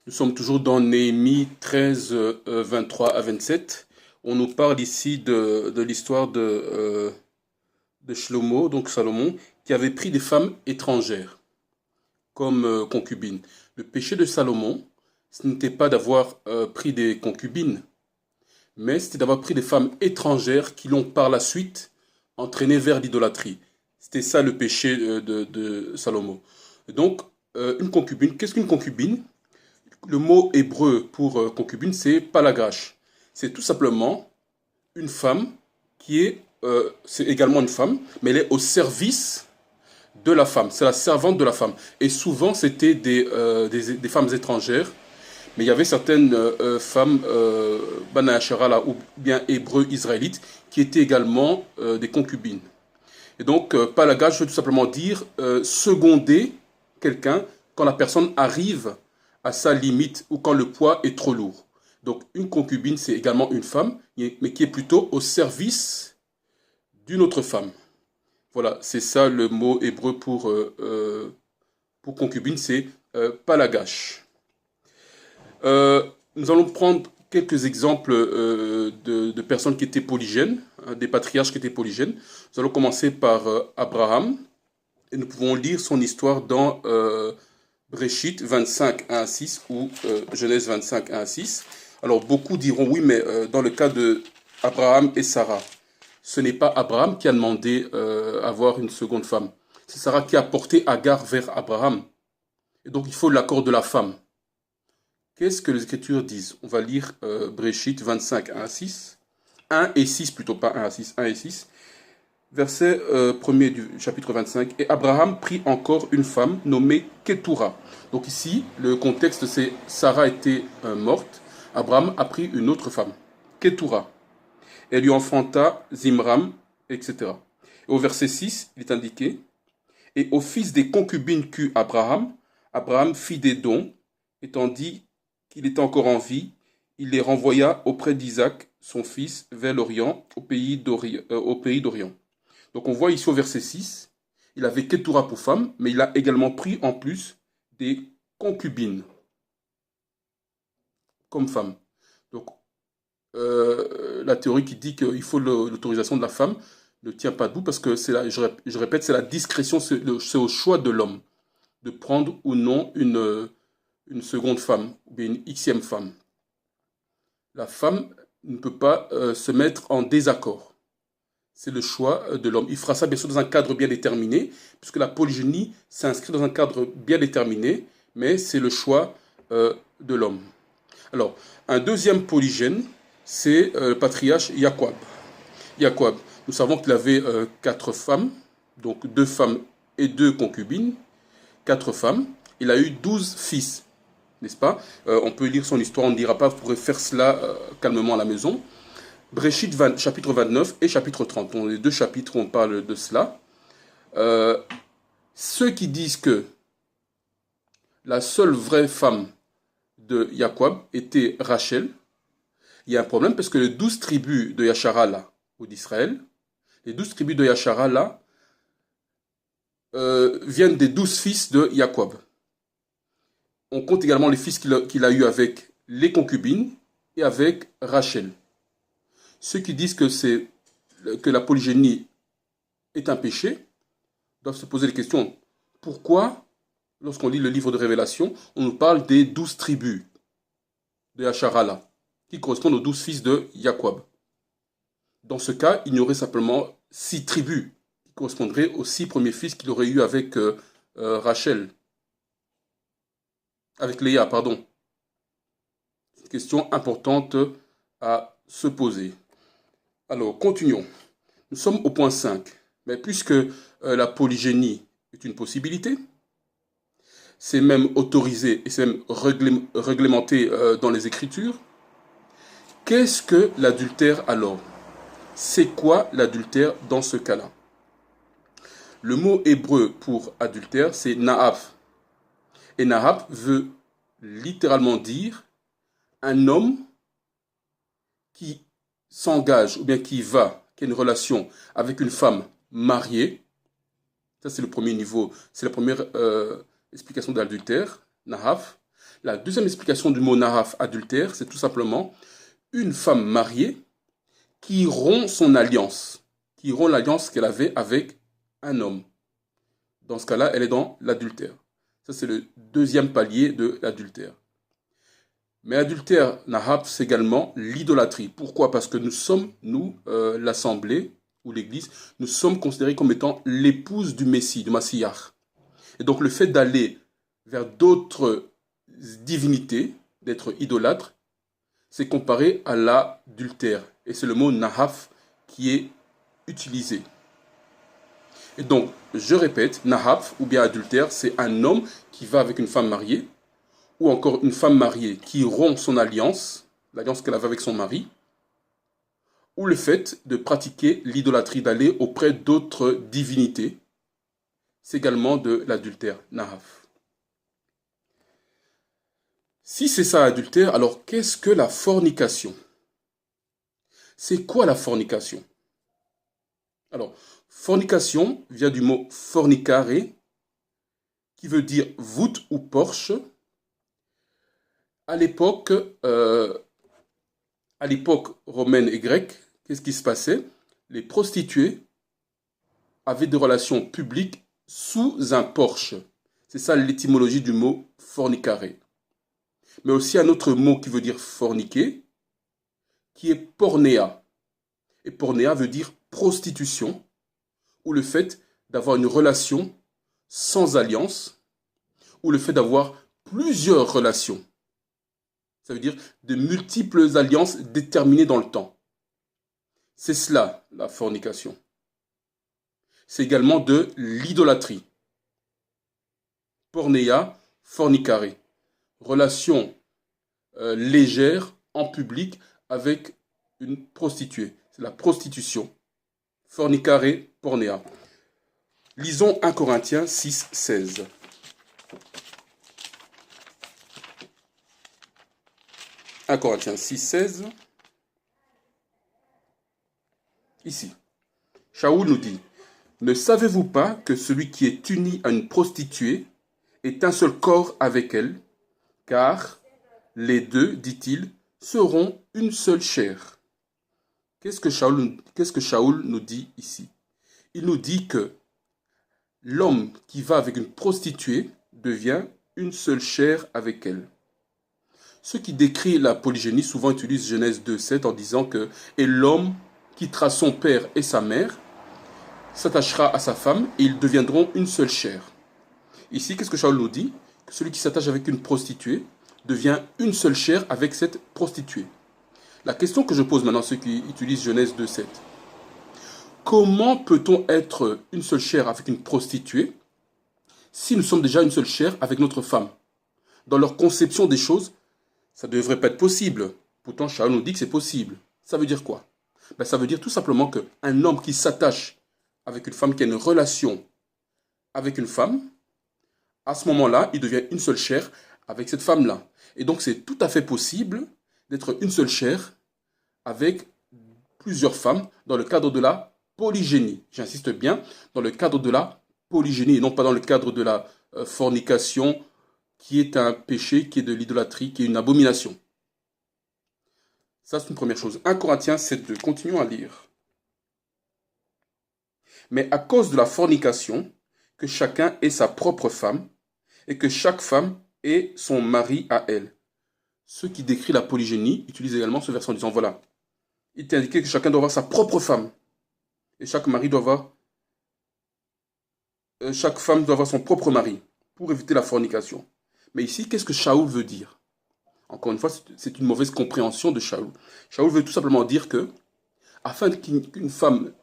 Nous sommes toujours dans Néhémie 13, 23 à 27. On nous parle ici de l'histoire de Shlomo, donc Salomon, qui avait pris des femmes étrangères comme concubines. Le péché de Salomon, ce n'était pas d'avoir pris des concubines, mais c'était d'avoir pris des femmes étrangères qui l'ont par la suite entraîné vers l'idolâtrie. C'était ça le péché de Salomon. Donc, une concubine, qu'est-ce qu'une concubine? Le mot hébreu pour concubine, c'est palagash. C'est tout simplement une femme qui est, c'est également une femme, mais elle est au service de la femme. C'est la servante de la femme. Et souvent, c'était des femmes étrangères, mais il y avait certaines femmes, Bana Yasharala ou bien hébreux israélites, qui étaient également des concubines. Et donc, palagash veut tout simplement dire seconder quelqu'un quand la personne arrive à sa limite ou quand le poids est trop lourd. Donc une concubine, c'est également une femme, mais qui est plutôt au service d'une autre femme. Voilà, c'est ça le mot hébreu pour concubine, c'est palagash. Nous allons prendre quelques exemples de personnes qui étaient polygènes, hein, des patriarches qui étaient polygènes. Nous allons commencer par Abraham, et nous pouvons lire son histoire dans Bréchit 25, 1 à 6 ou Genèse 25, 1 à 6. Alors beaucoup diront oui, mais dans le cas de Abraham et Sarah, ce n'est pas Abraham qui a demandé avoir une seconde femme. C'est Sarah qui a porté Agar vers Abraham. Et donc il faut l'accord de la femme. Qu'est-ce que les Écritures disent? On va lire Bréchit 25, 1 à 6. 1 et 6 plutôt, pas 1 à 6, 1 et 6. Verset 1er du chapitre 25. Et Abraham prit encore une femme nommée Ketura. Donc ici, le contexte c'est Sarah était morte. Abraham a pris une autre femme, Ketura. Elle lui enfanta Zimram, etc. Et au verset 6, il est indiqué. Et au fils des concubines qu'eut Abraham, Abraham fit des dons, et tandis qu'il était encore en vie, il les renvoya auprès d'Isaac, son fils, vers l'Orient, au pays d'Orient. Donc on voit ici au verset 6, il avait Ketura pour femme, mais il a également pris en plus des concubines comme femme. Donc la théorie qui dit qu'il faut l'autorisation de la femme ne tient pas debout parce que je répète, c'est la discrétion, c'est au choix de l'homme de prendre ou non une seconde femme ou bien une xème femme. La femme ne peut pas se mettre en désaccord. C'est le choix de l'homme. Il fera ça bien sûr dans un cadre bien déterminé, puisque la polygynie s'inscrit dans un cadre bien déterminé, mais c'est le choix de l'homme. Alors, un deuxième polygène, c'est le patriarche Jacob. Jacob, nous savons qu'il avait 4 femmes, donc 2 femmes et 2 concubines, 4 femmes. Il a eu 12 fils, n'est-ce pas? On peut lire son histoire, on ne dira pas, vous pourrez faire cela calmement à la maison. Bréchit chapitre 29 et chapitre 30. Dans les 2 chapitres où on parle de cela. Ceux qui disent que la seule vraie femme de Jacob était Rachel, il y a un problème parce que les 12 tribus de Yasharala ou d'Israël, les 12 tribus de Yasharala viennent des 12 fils de Jacob. On compte également les fils qu'il a eu avec les concubines et avec Rachel. Ceux qui disent que la polygénie est un péché doivent se poser la question. Pourquoi, lorsqu'on lit le livre de Révélation, on nous parle des 12 tribus de Yasharala, qui correspondent aux 12 fils de Jacob? Dans ce cas, il y aurait simplement 6 tribus, qui correspondraient aux 6 premiers fils qu'il aurait eu avec Rachel. Avec Léa, pardon. C'est une question importante à se poser. Alors, continuons. Nous sommes au point 5. Mais puisque la polygénie est une possibilité, c'est même autorisé et c'est même réglementé dans les Écritures, qu'est-ce que l'adultère alors? C'est quoi l'adultère dans ce cas-là? Le mot hébreu pour adultère, c'est na'af. Et na'af veut littéralement dire un homme qui s'engage ou bien qui a une relation avec une femme mariée. Ça, c'est le premier niveau, c'est la première explication de l'adultère, nahaf. La deuxième explication du mot nahaf, adultère, c'est tout simplement une femme mariée qui rompt son alliance, qui rompt l'alliance qu'elle avait avec un homme. Dans ce cas-là, elle est dans l'adultère. Ça, c'est le deuxième palier de l'adultère. Mais l'adultère, nahaf, c'est également l'idolâtrie. Pourquoi? Parce que nous sommes, l'Assemblée ou l'Église, nous sommes considérés comme étant l'épouse du Messie, du Massiach. Et donc le fait d'aller vers d'autres divinités, d'être idolâtre, c'est comparé à l'adultère. Et c'est le mot nahaf qui est utilisé. Et donc, je répète, nahaf ou bien adultère, c'est un homme qui va avec une femme mariée, ou encore une femme mariée qui rompt son alliance, l'alliance qu'elle avait avec son mari, ou le fait de pratiquer l'idolâtrie, d'aller auprès d'autres divinités, c'est également de l'adultère, nahaf. Si c'est ça l'adultère, alors qu'est-ce que la fornication? C'est quoi la fornication? Alors, fornication vient du mot fornicare, qui veut dire voûte ou porche. À l'époque romaine et grecque, qu'est-ce qui se passait? Les prostituées avaient des relations publiques sous un porche. C'est ça l'étymologie du mot fornicare. Mais aussi un autre mot qui veut dire forniquer, qui est pornéa. Et pornéa veut dire prostitution, ou le fait d'avoir une relation sans alliance, ou le fait d'avoir plusieurs relations. Ça veut dire de multiples alliances déterminées dans le temps. C'est cela, la fornication. C'est également de l'idolâtrie. Pornéa, fornicare. Relation légère en public avec une prostituée. C'est la prostitution. Fornicare, pornéa. Lisons 1 Corinthiens 6, 16. 1 Corinthiens 6, 16. Ici, Shaoul nous dit, « Ne savez-vous pas que celui qui est uni à une prostituée est un seul corps avec elle, car les deux, dit-il, seront une seule chair. » Qu'est-ce que Shaoul nous dit ici? Il nous dit que l'homme qui va avec une prostituée devient une seule chair avec elle. Ceux qui décrivent la polygynie souvent utilisent Genèse 2,7 en disant que « Et l'homme quittera son père et sa mère, s'attachera à sa femme, et ils deviendront une seule chair. » Ici, qu'est-ce que Shaoul nous dit? Que celui qui s'attache avec une prostituée devient une seule chair avec cette prostituée. La question que je pose maintenant à ceux qui utilisent Genèse 2,7. Comment peut-on être une seule chair avec une prostituée si nous sommes déjà une seule chair avec notre femme? Dans leur conception des choses, ça ne devrait pas être possible. Pourtant, Shaoul nous dit que c'est possible. Ça veut dire quoi? Ça veut dire tout simplement qu'un homme qui s'attache avec une femme, qui a une relation avec une femme, à ce moment-là, il devient une seule chair avec cette femme-là. Et donc, c'est tout à fait possible d'être une seule chair avec plusieurs femmes dans le cadre de la polygynie. J'insiste bien, dans le cadre de la polygynie, et non pas dans le cadre de la fornication, qui est un péché, qui est de l'idolâtrie, qui est une abomination. Ça, c'est une première chose. 1 Corinthiens 7,2. Continuons à lire. Mais à cause de la fornication, que chacun ait sa propre femme, et que chaque femme ait son mari à elle. Ceux qui décrivent la polygynie utilisent également ce verset en disant, voilà, il est indiqué que chacun doit avoir sa propre femme, et chaque femme doit avoir son propre mari, pour éviter la fornication. Mais ici, qu'est-ce que Shaoul veut dire? Encore une fois, c'est une mauvaise compréhension de Shaoul. Shaoul veut tout simplement dire que, afin qu'une femme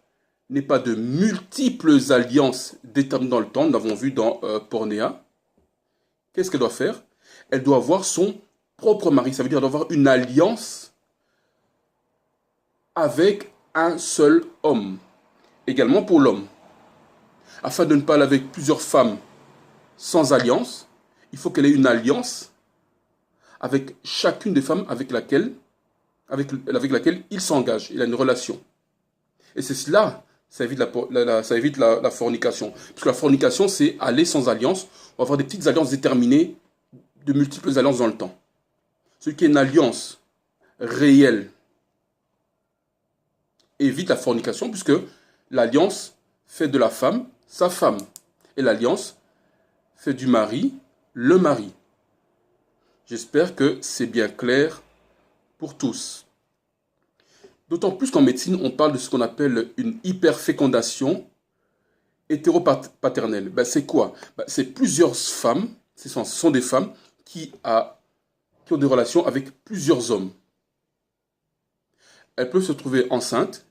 n'ait pas de multiples alliances déterminées dans le temps, nous l'avons vu dans Pornéa, qu'est-ce qu'elle doit faire? Elle doit avoir son propre mari. Ça veut dire d'avoir une alliance avec un seul homme. Également pour l'homme. Afin de ne pas aller avec plusieurs femmes sans alliance, il faut qu'elle ait une alliance avec chacune des femmes avec laquelle il s'engage. Il a une relation. Et c'est cela, ça évite la fornication. Parce que la fornication, c'est aller sans alliance. On va avoir des petites alliances déterminées de multiples alliances dans le temps. Ce qui est une alliance réelle évite la fornication, puisque l'alliance fait de la femme sa femme. Et l'alliance fait du mari le mari. J'espère que c'est bien clair pour tous. D'autant plus qu'en médecine, on parle de ce qu'on appelle une hyperfécondation hétéropaternelle. C'est quoi? C'est plusieurs femmes, ce sont des femmes qui ont des relations avec plusieurs hommes. Elles peuvent se trouver enceintes.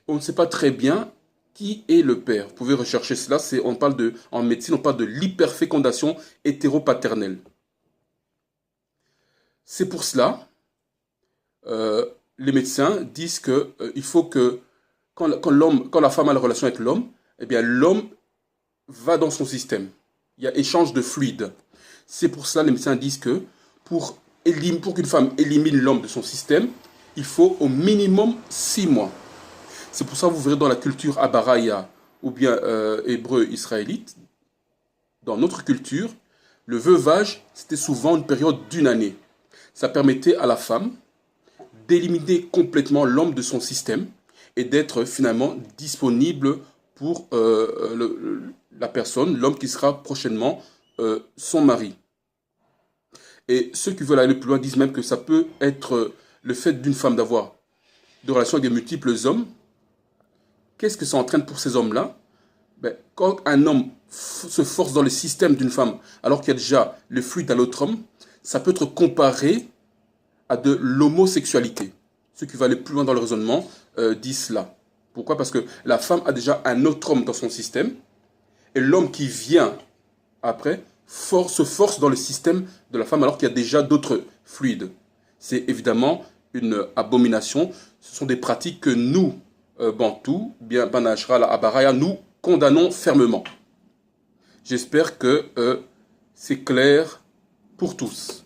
On ne sait pas très bien qui est le père. Vous pouvez rechercher cela. En médecine, on parle de l'hyperfécondation hétéropaternelle. C'est pour cela, les médecins disent qu'il faut que quand la femme a la relation avec l'homme, eh bien l'homme va dans son système. Il y a échange de fluides. C'est pour cela les médecins disent que pour qu'une femme élimine l'homme de son système, il faut au minimum 6 mois. C'est pour ça que vous verrez dans la culture abaraya ou bien hébreu israélite, dans notre culture, le veuvage, c'était souvent une période d'1 année. Ça permettait à la femme d'éliminer complètement l'homme de son système et d'être finalement disponible pour la personne, l'homme qui sera prochainement son mari. Et ceux qui veulent aller plus loin disent même que ça peut être le fait d'une femme d'avoir des relations avec de multiples hommes. Qu'est-ce que ça entraîne pour ces hommes-là? Quand un homme se force dans le système d'une femme, alors qu'il y a déjà le fluide à l'autre homme, ça peut être comparé à de l'homosexualité. Ceux qui veulent aller plus loin dans le raisonnement disent cela. Pourquoi? Parce que la femme a déjà un autre homme dans son système, et l'homme qui vient après se force dans le système de la femme alors qu'il y a déjà d'autres fluides. C'est évidemment une abomination. Ce sont des pratiques que nous, Bantous, bien Banachra, la Abaraya, nous condamnons fermement. J'espère que c'est clair pour tous.